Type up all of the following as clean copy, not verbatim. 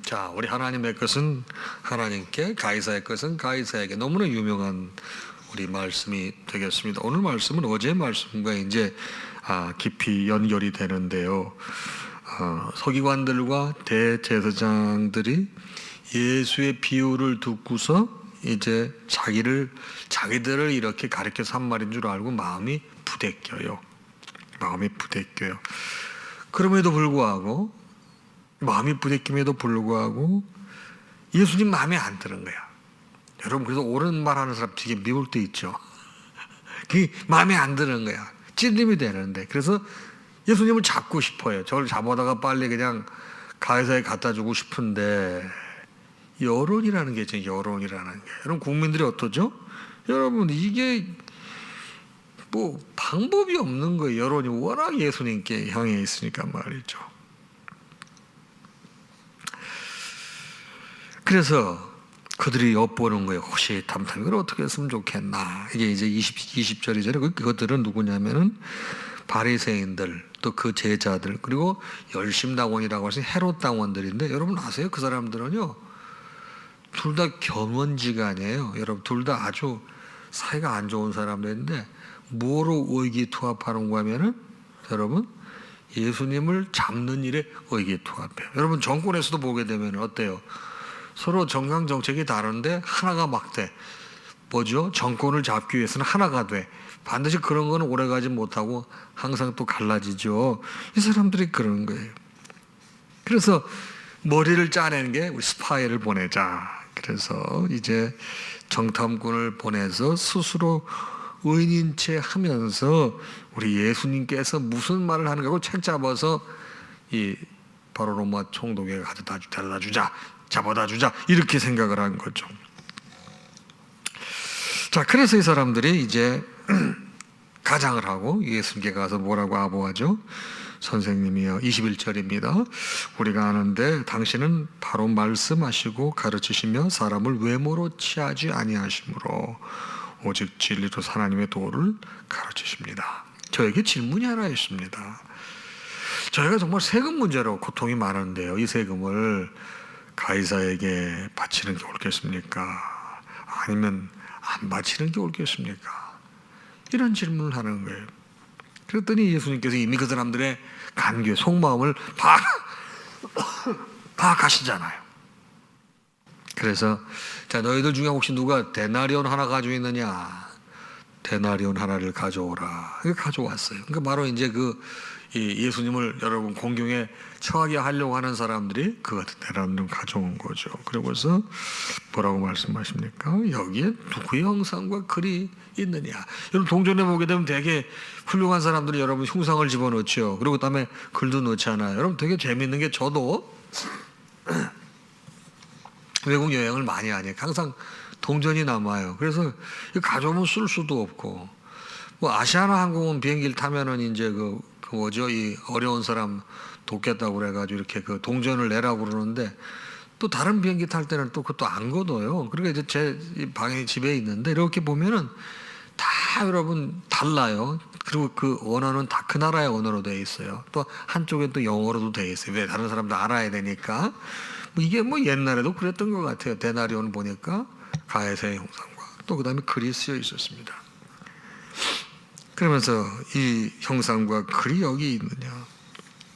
자, 우리 하나님의 것은 하나님께, 가이사의 것은 가이사에게. 너무나 유명한 우리 말씀이 되겠습니다. 오늘 말씀은 어제의 말씀과 이제 깊이 연결이 되는데요. 서기관들과 대제사장들이 예수의 비유를 듣고서 이제 자기들을 이렇게 가르쳐서 한 말인 줄 알고 마음이 부대껴요. 그럼에도 불구하고, 마음이 부대낌에도 불구하고 예수님 마음에 안 드는 거야. 여러분, 그래서 옳은 말 하는 사람 되게 미울 때 있죠. 그게 마음에 안 드는 거야. 찔림이 되는데. 그래서 예수님을 잡고 싶어요. 저를 잡아다가 빨리 그냥 가이사에 갖다 주고 싶은데, 여론이라는 게 있죠. 여론이라는 게. 여러분, 국민들이 어떠죠? 여러분, 이게 뭐 방법이 없는 거예요. 여론이 워낙 예수님께 향해 있으니까 말이죠. 그래서 그들이 엿보는 거예요. 혹시 이걸 어떻게 했으면 좋겠나. 이게 이제 20절이잖아요. 그것들은 누구냐면은 바리새인들, 또 그 제자들, 그리고 열심당원이라고 하신 헤롯 당원들인데, 여러분 아세요? 그 사람들은요, 둘 다 겸원지간이에요. 여러분, 둘 다 아주 사이가 안 좋은 사람들인데, 뭐로 의기투합하는가 하면은, 여러분, 예수님을 잡는 일에 의기투합해요. 여러분, 정권에서도 보게 되면 어때요? 서로 정강 정책이 다른데 하나가 막 돼. 뭐죠? 정권을 잡기 위해서는 하나가 돼. 반드시 그런 건 오래가지 못하고 항상 또 갈라지죠. 이 사람들이 그런 거예요. 그래서 머리를 짜내는 게 우리 스파이를 보내자. 그래서 이제 정탐꾼을 보내서 스스로 의인인 채 하면서 우리 예수님께서 무슨 말을 하는 거고 책 잡아서 이 바로 로마 총독에게 가져다 달라주자, 잡아다 주자, 이렇게 생각을 한 거죠. 자, 그래서 이 사람들이 이제 가장을 하고 예수님께 가서 뭐라고 아부하죠? 선생님이여, 21절입니다. 우리가 아는데 당신은 바로 말씀하시고 가르치시며 사람을 외모로 취하지 아니하시므로 오직 진리로 하나님의 도를 가르치십니다. 저에게 질문이 하나 있습니다. 저희가 정말 세금 문제로 고통이 많은데요, 이 세금을 가이사에게 바치는 게 옳겠습니까? 아니면 안 바치는 게 옳겠습니까? 이런 질문을 하는 거예요. 그랬더니 예수님께서 이미 그 사람들의 간규, 속마음을 파악하시잖아요. 그래서 자, 너희들 중에 혹시 누가 데나리온 하나 가지고 있느냐? 데나리온 하나를 가져오라. 가져왔어요. 그러니까 바로 이제 예수님을 여러분 공경에 처하게 하려고 하는 사람들이 그 같은 데나리온을 가져온 거죠. 그러고서 뭐라고 말씀하십니까? 여기에 누구의 형상과 글이 있느냐? 여러분, 동전에 보게 되면 되게 훌륭한 사람들이 여러분 흉상을 집어넣죠. 그리고 그다음에 글도 넣잖아요. 여러분, 되게 재밌는 게, 저도 외국 여행을 많이 하니까 항상 동전이 남아요. 그래서 가져오면 쓸 수도 없고, 뭐 아시아나 항공은 비행기를 타면은 이제 이 어려운 사람 돕겠다고 그래가지고 이렇게 동전을 내라고 그러는데, 또 다른 비행기 탈 때는 또 그것도 안 걷어요. 그러니까 이제 제 방에 집에 있는데 이렇게 보면은 다 여러분 달라요. 그리고 그 언어는 다 그 나라의 언어로 되어 있어요. 또 한쪽엔 또 영어로도 되어 있어요. 왜? 다른 사람도 알아야 되니까. 이게 옛날에도 그랬던 것 같아요. 데나리온 보니까 가이사의 형상과 또 그다음에 글이 쓰여 있었습니다. 그러면서 이 형상과 글이 여기 있느냐?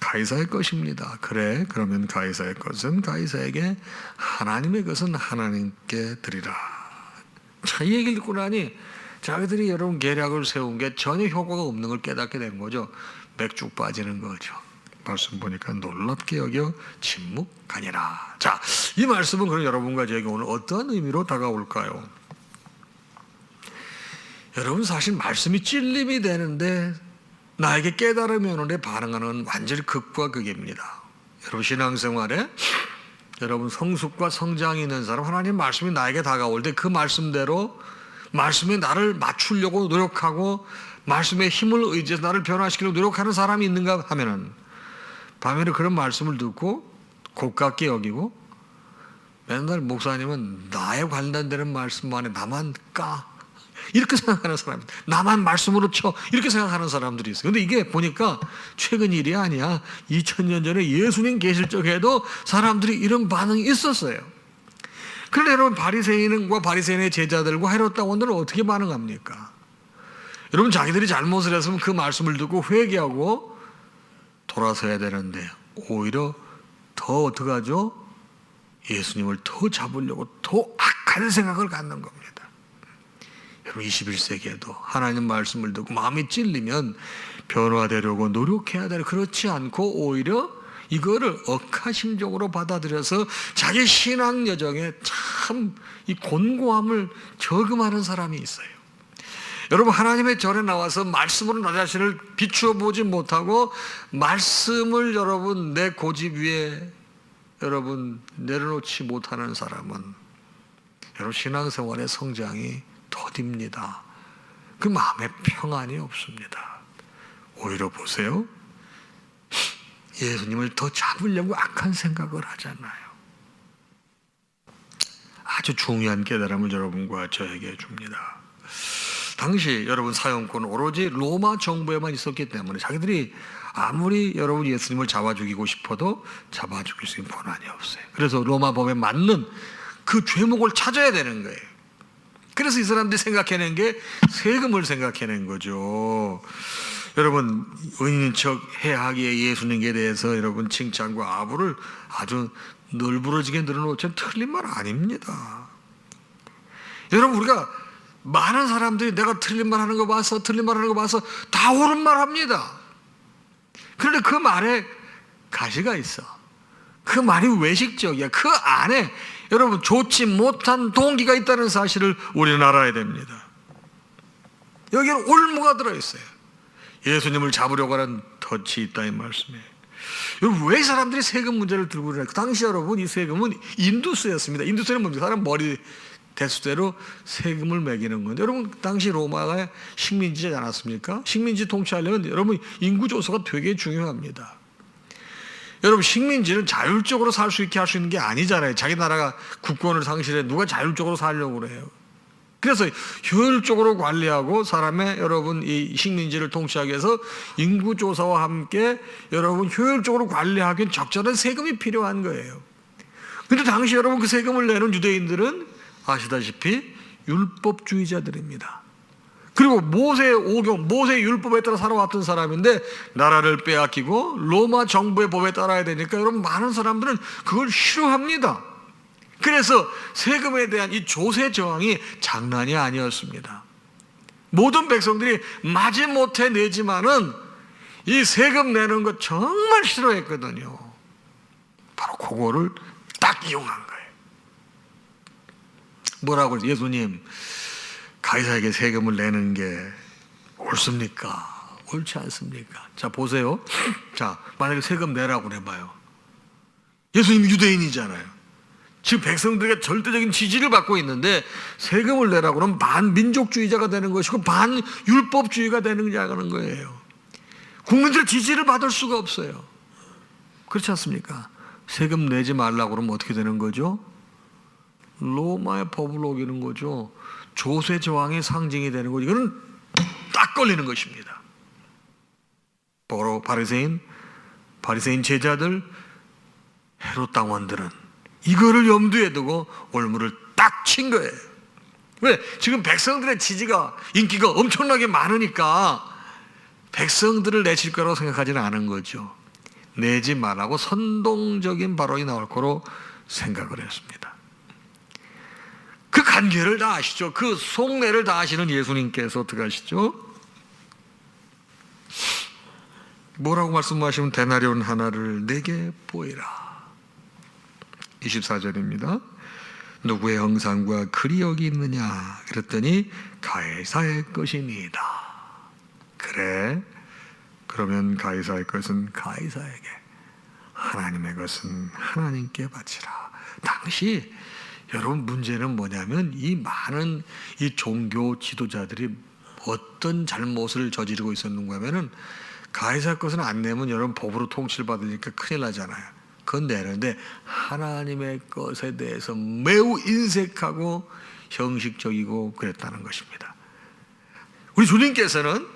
가이사의 것입니다. 그래, 그러면 가이사의 것은 가이사에게, 하나님의 것은 하나님께 드리라. 자, 이 얘기를 듣고 나니 자기들이 여러분 계략을 세운 게 전혀 효과가 없는 걸 깨닫게 된 거죠. 맥쭉 빠지는 거죠. 말씀 보니까 놀랍게 여겨 침묵하니라. 자, 이 말씀은 그럼 여러분과 저에게 오늘 어떤 의미로 다가올까요? 여러분, 사실 말씀이 찔림이 되는데 나에게 깨달음이 오는데 반응하는 완전히 극과 극입니다. 여러분, 신앙생활에 여러분 성숙과 성장이 있는 사람, 하나님 말씀이 나에게 다가올 때 그 말씀대로 말씀에 나를 맞추려고 노력하고 말씀의 힘을 의지해서 나를 변화시키려고 노력하는 사람이 있는가 하면은, 반면에 그런 말씀을 듣고 고깝게 여기고 맨날 목사님은 나에 관련되는 말씀만에 나만 까, 이렇게 생각하는 사람이, 나만 말씀으로 쳐 이렇게 생각하는 사람들이 있어요. 근데 이게 보니까 최근 일이 아니야. 2000년 전에 예수님 계실 적에도 사람들이 이런 반응이 있었어요. 그런데 여러분, 바리새인과 바리새인의 제자들과 헤롯 당원들은 어떻게 반응합니까? 여러분, 자기들이 잘못을 했으면 그 말씀을 듣고 회개하고 돌아서야 되는데 오히려 더 어떡하죠? 예수님을 더 잡으려고 더 악한 생각을 갖는 겁니다. 여러분, 21세기에도 하나님 말씀을 듣고 마음이 찔리면 변화되려고 노력해야 될, 그렇지 않고 오히려 이거를 억하심적으로 받아들여서 자기 신앙 여정에 참 이 곤고함을 저금하는 사람이 있어요. 여러분, 하나님의 절에 나와서 말씀으로 나 자신을 비추어 보지 못하고 말씀을 여러분 내 고집 위에 여러분 내려놓지 못하는 사람은 여러분 신앙생활의 성장이 더딥니다. 그 마음에 평안이 없습니다. 오히려 보세요, 예수님을 더 잡으려고 악한 생각을 하잖아요. 아주 중요한 깨달음을 여러분과 저에게 줍니다. 당시 여러분 사형권은 오로지 로마 정부에만 있었기 때문에 자기들이 아무리 여러분 예수님을 잡아 죽이고 싶어도 잡아 죽일 수 있는 권한이 없어요. 그래서 로마 법에 맞는 그 죄목을 찾아야 되는 거예요. 그래서 이 사람들이 생각해낸 게 세금을 생각해낸 거죠. 여러분, 의인인 척 해야 하기에 예수님에 대해서 여러분 칭찬과 아부를 아주 널브러지게 늘어놓자는 틀린 말 아닙니다. 여러분, 우리가 많은 사람들이 내가 틀린 말 하는 거 봐서 다 옳은 말 합니다. 그런데 그 말에 가시가 있어. 그 말이 외식적이야. 그 안에 여러분 좋지 못한 동기가 있다는 사실을 우리는 알아야 됩니다. 여기는 올무가 들어있어요. 예수님을 잡으려고 하는 덫이 있다, 이 말씀이에요. 여러분, 왜 사람들이 세금 문제를 들고 그러냐? 그 당시 여러분 이 세금은 인두스였습니다. 인두스는 뭡니까? 사람 머리 대수대로 세금을 매기는 건데, 여러분 당시 로마가 식민지지 않았습니까? 식민지 통치하려면 여러분 인구 조사가 되게 중요합니다. 여러분, 식민지는 자율적으로 살 수 있게 할 수 있는 게 아니잖아요. 자기 나라가 국권을 상실해 누가 자율적으로 살려고 그래요. 그래서 효율적으로 관리하고 사람의 여러분 이 식민지를 통치하기 위해서 인구조사와 함께 여러분 효율적으로 관리하기엔 적절한 세금이 필요한 거예요. 그런데 당시 여러분 그 세금을 내는 유대인들은 아시다시피 율법주의자들입니다. 그리고 모세의 오경, 모세의 율법에 따라 살아왔던 사람인데 나라를 빼앗기고 로마 정부의 법에 따라야 되니까 여러분 많은 사람들은 그걸 싫어합니다. 그래서 세금에 대한 이 조세 저항이 장난이 아니었습니다. 모든 백성들이 마지못해 내지만은 이 세금 내는 거 정말 싫어했거든요. 바로 그거를 딱 이용한 거예요. 뭐라고 그러죠? 예수님, 가이사에게 세금을 내는 게 옳습니까? 옳지 않습니까? 자, 보세요. 자, 만약에 세금 내라고 해봐요. 예수님이 유대인이잖아요. 지금 백성들에게 절대적인 지지를 받고 있는데 세금을 내라고 그러면 반민족주의자가 되는 것이고 반율법주의가 되는 거예요. 국민들 지지를 받을 수가 없어요. 그렇지 않습니까? 세금 내지 말라고 그러면 어떻게 되는 거죠? 로마의 법을 어기는 거죠. 조세 저항의 상징이 되는 거죠. 이거는 딱 걸리는 것입니다. 바로 바리새인 제자들, 헤롯 당원들은 이거를 염두에 두고 올무를 딱 친 거예요. 왜? 지금 백성들의 지지가, 인기가 엄청나게 많으니까 백성들을 내칠 거라고 생각하지는 않은 거죠. 내지 말라고 선동적인 발언이 나올 거로 생각을 했습니다. 그 간계를 다 아시죠? 그 속내를 다 아시는 예수님께서 어떻게 하시죠? 뭐라고 말씀하시면 데나리온 하나를 내게 보이라. 24절입니다. 누구의 형상과 글이 여기 있느냐? 그랬더니 가이사의 것이니이다. 그래, 그러면 가이사의 것은 가이사에게, 하나님의 것은 하나님께 바치라. 당시 여러분 문제는 뭐냐면 이 많은 이 종교 지도자들이 어떤 잘못을 저지르고 있었는가 하면은 가이사 것은 안 내면 여러분 법으로 통치를 받으니까 큰일 나잖아요. 그건 내는데 하나님의 것에 대해서 매우 인색하고 형식적이고 그랬다는 것입니다. 우리 주님께서는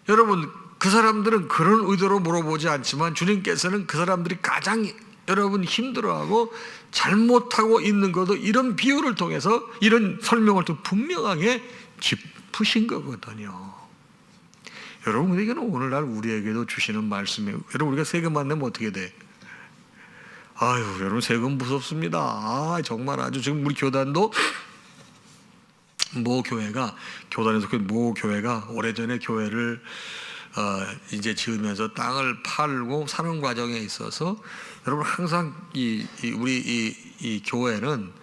여러분 그 사람들은 그런 의도로 물어보지 않지만 주님께서는 그 사람들이 가장 여러분 힘들어하고 잘못하고 있는 것도 이런 비유를 통해서 이런 설명을 또 분명하게 짚으신 거거든요. 여러분 근데 이건 오늘날 우리에게도 주시는 말씀이에요. 여러분 우리가 세금 안 내면 어떻게 돼? 아유 여러분 세금 무섭습니다. 아 정말 아주 지금 우리 교단도 모 교회가 교단에서 그 모 교회가 오래전에 교회를 이제 지으면서 땅을 팔고 사는 과정에 있어서 여러분 항상 우리 이 교회는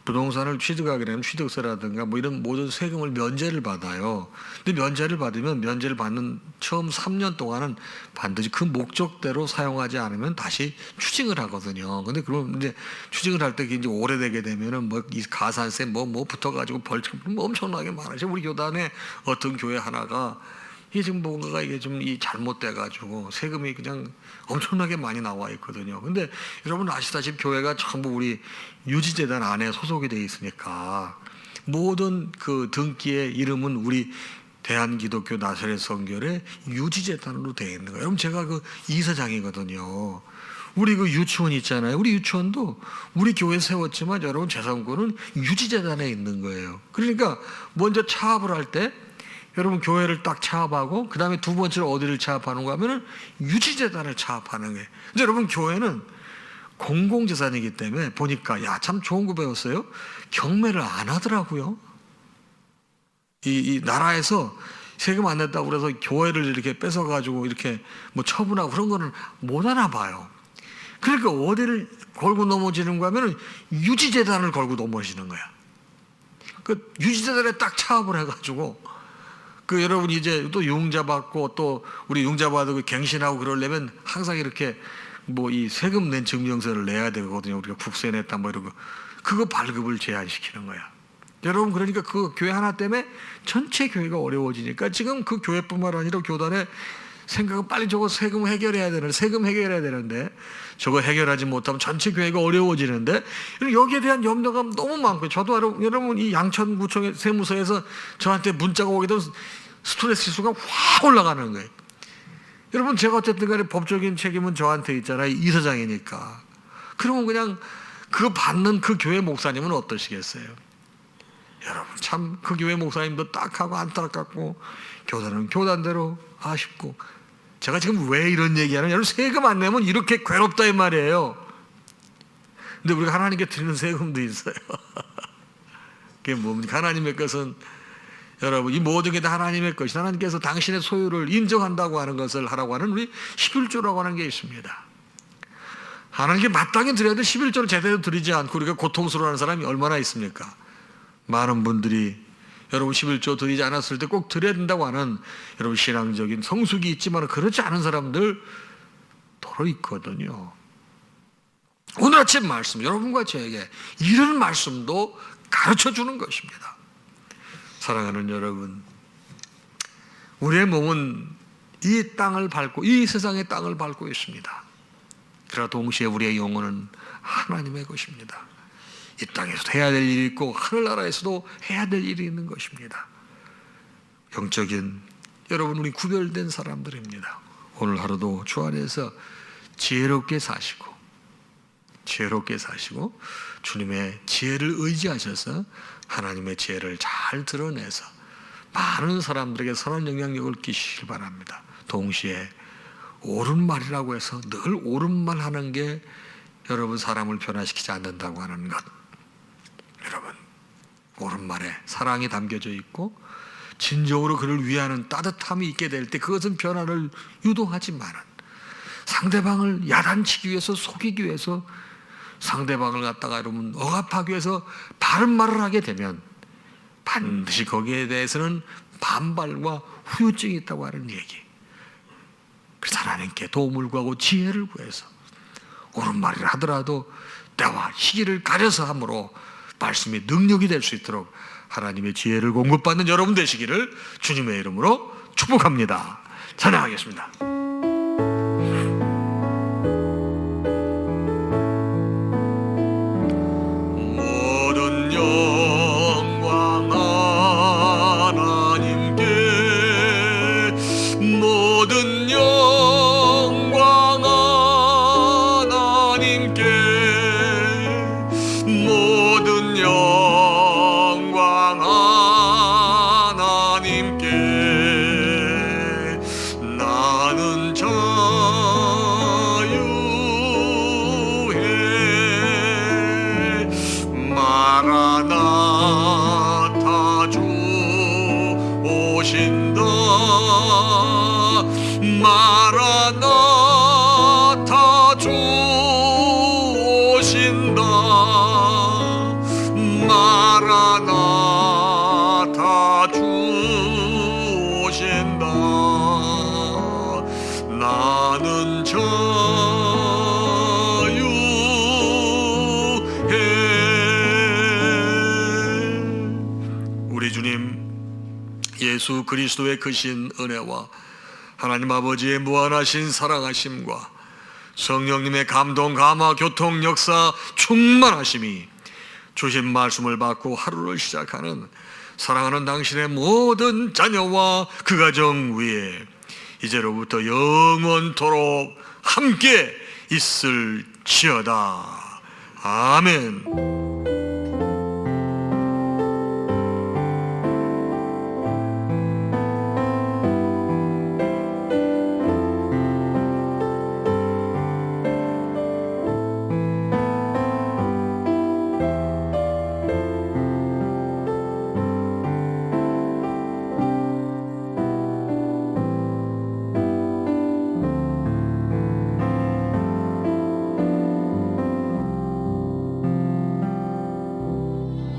부동산을 취득하게 되면 취득세라든가 뭐 이런 모든 세금을 면제를 받아요. 근데 면제를 받으면 면제를 받는 처음 3년 동안은 반드시 그 목적대로 사용하지 않으면 다시 추징을 하거든요. 근데 그럼 이제 추징을 할 때 이제 오래되게 되면은 뭐 이 가산세 뭐 붙어가지고 벌칙 뭐 엄청나게 많아요. 우리 교단에 어떤 교회 하나가 이게 지금 뭔가가 이게 좀 잘못돼가지고 세금이 그냥 엄청나게 많이 나와 있거든요. 근데 여러분 아시다시피 교회가 전부 우리 유지재단 안에 소속이 돼 있으니까 모든 그 등기의 이름은 우리 대한기독교 나사렛 성결의 유지재단으로 되어 있는 거예요. 여러분 제가 그 이사장이거든요. 우리 그 유치원 있잖아요. 우리 유치원도 우리 교회 세웠지만 여러분 재산권은 유지재단에 있는 거예요. 그러니까 먼저 차압을 할 때 여러분 교회를 딱 차압하고 그 다음에 두 번째로 어디를 차압하는가 하면은 유지재단을 차압하는 거예요. 근데 여러분 교회는 공공재산이기 때문에 보니까 야 참 좋은 거 배웠어요. 경매를 안 하더라고요. 이 나라에서 세금 안 냈다고 그래서 교회를 이렇게 뺏어가지고 이렇게 뭐 처분하고 그런 거는 못 하나 봐요. 그러니까 어디를 걸고 넘어지는가 하면은 유지재단을 걸고 넘어지는 거야. 그 유지재단에 딱 차압을 해가지고 그 여러분 이제 또 융자 받고 또 우리 융자 받고 갱신하고 그러려면 항상 이렇게 뭐 이 세금 낸 증명서를 내야 되거든요. 우리가 국세 냈다 뭐 이러고 그거 발급을 제한시키는 거야. 여러분 그러니까 그 교회 하나 때문에 전체 교회가 어려워지니까 지금 그 교회뿐만 아니라 교단의 생각은 빨리 저거 세금 해결해야 되는데 저거 해결하지 못하면 전체 교회가 어려워지는데 여기에 대한 염려가 너무 많고요. 저도 여러분 이 양천구청 세무서에서 저한테 문자가 오게 되면 스트레스 지수가 확 올라가는 거예요. 여러분 제가 어쨌든 간에 법적인 책임은 저한테 있잖아요. 이사장이니까. 그러면 그냥 그거 받는 그 교회 목사님은 어떠시겠어요? 여러분 참 그 교회 목사님도 딱하고 안타깝고 교단은 교단대로 아쉽고 제가 지금 왜 이런 얘기하는 여러분 세금 안 내면 이렇게 괴롭다 이 말이에요. 근데 우리가 하나님께 드리는 세금도 있어요. 그게 뭡니까? 하나님의 것은 여러분 이 모든 게 다 하나님의 것이 하나님께서 당신의 소유를 인정한다고 하는 것을 하라고 하는 우리 11조라고 하는 게 있습니다. 하나님께 마땅히 드려야 돼 11조를 제대로 드리지 않고 우리가 고통스러워하는 사람이 얼마나 있습니까? 많은 분들이 여러분 11조 드리지 않았을 때 꼭 드려야 된다고 하는 여러분 신앙적인 성숙이 있지만 그렇지 않은 사람들 더러 있거든요. 오늘 아침 말씀 여러분과 저에게 이런 말씀도 가르쳐 주는 것입니다. 사랑하는 여러분, 우리의 몸은 이 땅을 밟고 이 세상의 땅을 밟고 있습니다. 그러나 동시에 우리의 영혼은 하나님의 것입니다. 이 땅에서도 해야 될 일이 있고 하늘나라에서도 해야 될 일이 있는 것입니다. 영적인 여러분 우리 구별된 사람들입니다. 오늘 하루도 주 안에서 지혜롭게 사시고 주님의 지혜를 의지하셔서 하나님의 지혜를 잘 드러내서 많은 사람들에게 선한 영향력을 끼치시길 바랍니다. 동시에 옳은 말이라고 해서 늘 옳은 말 하는 게 여러분 사람을 변화시키지 않는다고 하는 것, 여러분 옳은 말에 사랑이 담겨져 있고 진정으로 그를 위하는 따뜻함이 있게 될 때 그것은 변화를 유도하지만 상대방을 야단치기 위해서 속이기 위해서 상대방을 갖다가 여러분 억압하기 위해서 바른 말을 하게 되면 반드시 거기에 대해서는 반발과 후유증이 있다고 하는 얘기. 그래서 하나님께 도움을 구하고 지혜를 구해서 옳은 말을 하더라도 때와 시기를 가려서 함으로 말씀이 능력이 될 수 있도록 하나님의 지혜를 공급받는 여러분 되시기를 주님의 이름으로 축복합니다. 찬양하겠습니다. 모든 영광 하나님께 예수 그리스도의 크신 은혜와 하나님 아버지의 무한하신 사랑하심과 성령님의 감동, 감화, 교통, 역사, 충만하심이 주신 말씀을 받고 하루를 시작하는 사랑하는 당신의 모든 자녀와 그 가정 위에 이제로부터 영원토록 함께 있을지어다. 아멘.